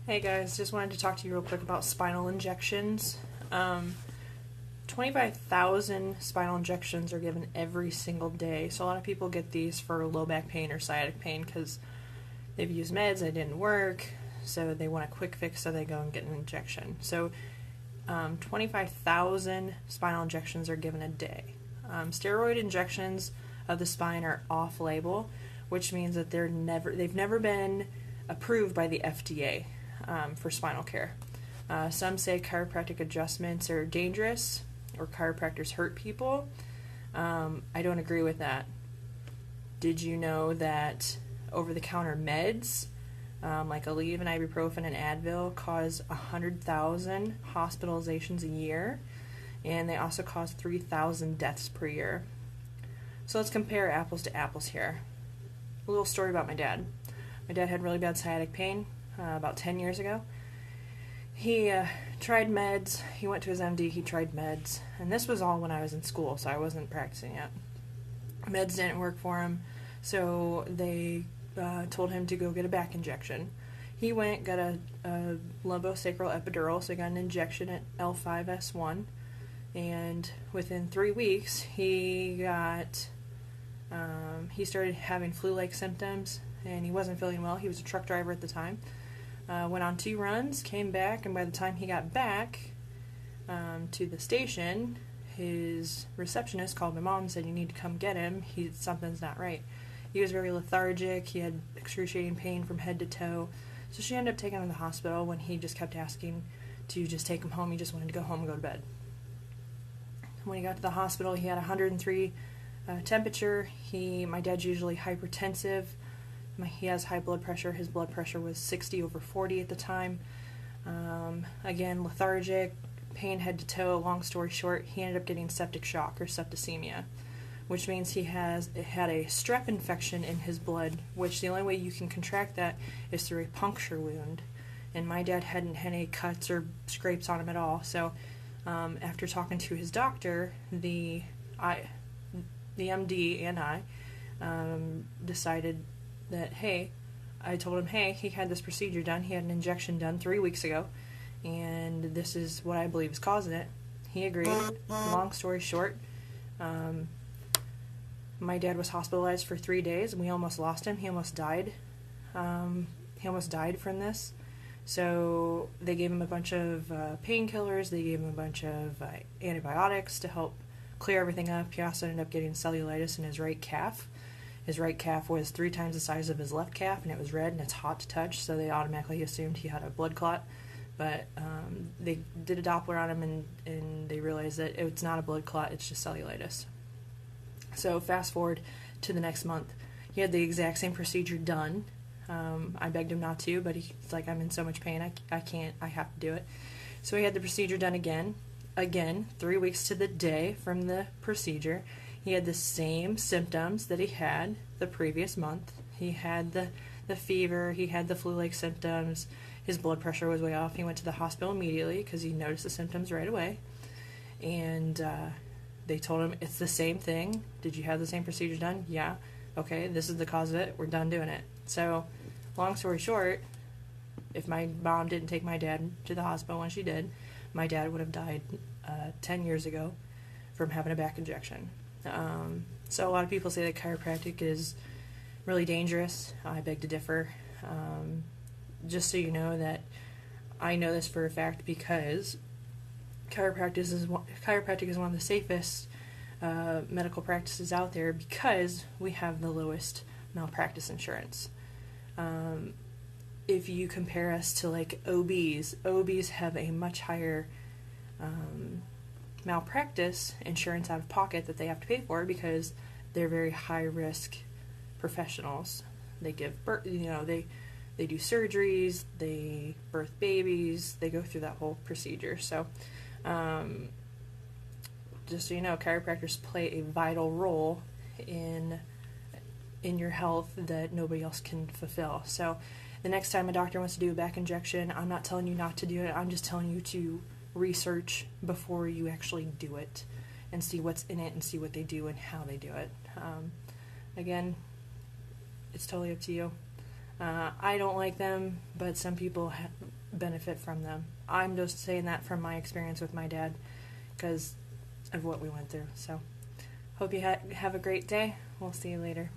Hey guys, just wanted to talk to you real quick about spinal injections. 25,000 spinal injections are given every single day. So a lot of people get these for low back pain or sciatic pain because they've used meds, they didn't work, so they want a quick fix, so they go and get an injection. So 25,000 spinal injections are given a day. Steroid injections of the spine are off-label, which means that they've never been approved by the FDA for spinal care. Some say chiropractic adjustments are dangerous or chiropractors hurt people. I don't agree with that. Did you know that over-the-counter meds like Aleve and ibuprofen and Advil cause 100,000 hospitalizations a year, and they also cause 3,000 deaths per year? So let's compare apples to apples here. A little story about my dad. My dad had really bad sciatic pain about 10 years ago. He tried meds. He went to his MD. He tried meds. And this was all when I was in school, so I wasn't practicing yet. Meds didn't work for him, so they told him to go get a back injection. He went, got a lumbosacral epidural, so he got an injection at L5S1. And within 3 weeks, he started having flu-like symptoms, and he wasn't feeling well. He was a truck driver at the time. Went on 2 runs, came back, and by the time he got back to the station, his receptionist called my mom and said, "You need to come get him. Something's not right." He was very lethargic. He had excruciating pain from head to toe. So she ended up taking him to the hospital when he just kept asking to just take him home. He just wanted to go home and go to bed. When he got to the hospital, he had 103 temperature. My dad's usually hypertensive. He has high blood pressure. His blood pressure was 60/40 at the time. Again, lethargic, pain head to toe. Long story short, he ended up getting septic shock or septicemia, which means he had a strep infection in his blood, which the only way you can contract that is through a puncture wound. And my dad hadn't had any cuts or scrapes on him at all. So after talking to his doctor, the MD and I decided that, I told him, he had this procedure done. He had an injection done 3 weeks ago, and this is what I believe is causing it. He agreed. Long story short, my dad was hospitalized for 3 days, and we almost lost him. He almost died. He almost died from this. So they gave him a bunch of painkillers. They gave him a bunch of antibiotics to help clear everything up. He also ended up getting cellulitis in his right calf. His right calf was 3 times the size of his left calf, and it was red, and it's hot to touch, so they automatically assumed he had a blood clot. But they did a Doppler on him, and they realized that it's not a blood clot, it's just cellulitis. So fast forward to the next month. He had the exact same procedure done. I begged him not to, but he's like, "I'm in so much pain, I can't, I have to do it." So he had the procedure done again, 3 weeks to the day from the procedure. He had the same symptoms that he had the previous month. He had the fever, he had the flu-like symptoms, his blood pressure was way off. He went to the hospital immediately because he noticed the symptoms right away. And they told him, "It's the same thing. Did you have the same procedure done?" "Yeah." "Okay, this is the cause of it. We're done doing it." So, long story short, if my mom didn't take my dad to the hospital when she did, my dad would have died 10 years ago from having a back injection. So a lot of people say that chiropractic is really dangerous. I beg to differ. Just so you know that I know this for a fact because chiropractic is one of the safest medical practices out there because we have the lowest malpractice insurance. If you compare us to like OBs have a much higher malpractice insurance out of pocket that they have to pay for because they're very high risk professionals. They give birth, they do surgeries, they birth babies, they go through that whole procedure. So just so you know, chiropractors play a vital role in your health that nobody else can fulfill. So the next time a doctor wants to do a back injection, I'm not telling you not to do it. I'm just telling you to research before you actually do it and see what's in it and see what they do and how they do it. Again, it's totally up to you. I don't like them, but some people benefit from them. I'm just saying that from my experience with my dad because of what we went through. So, hope you have a great day. We'll see you later.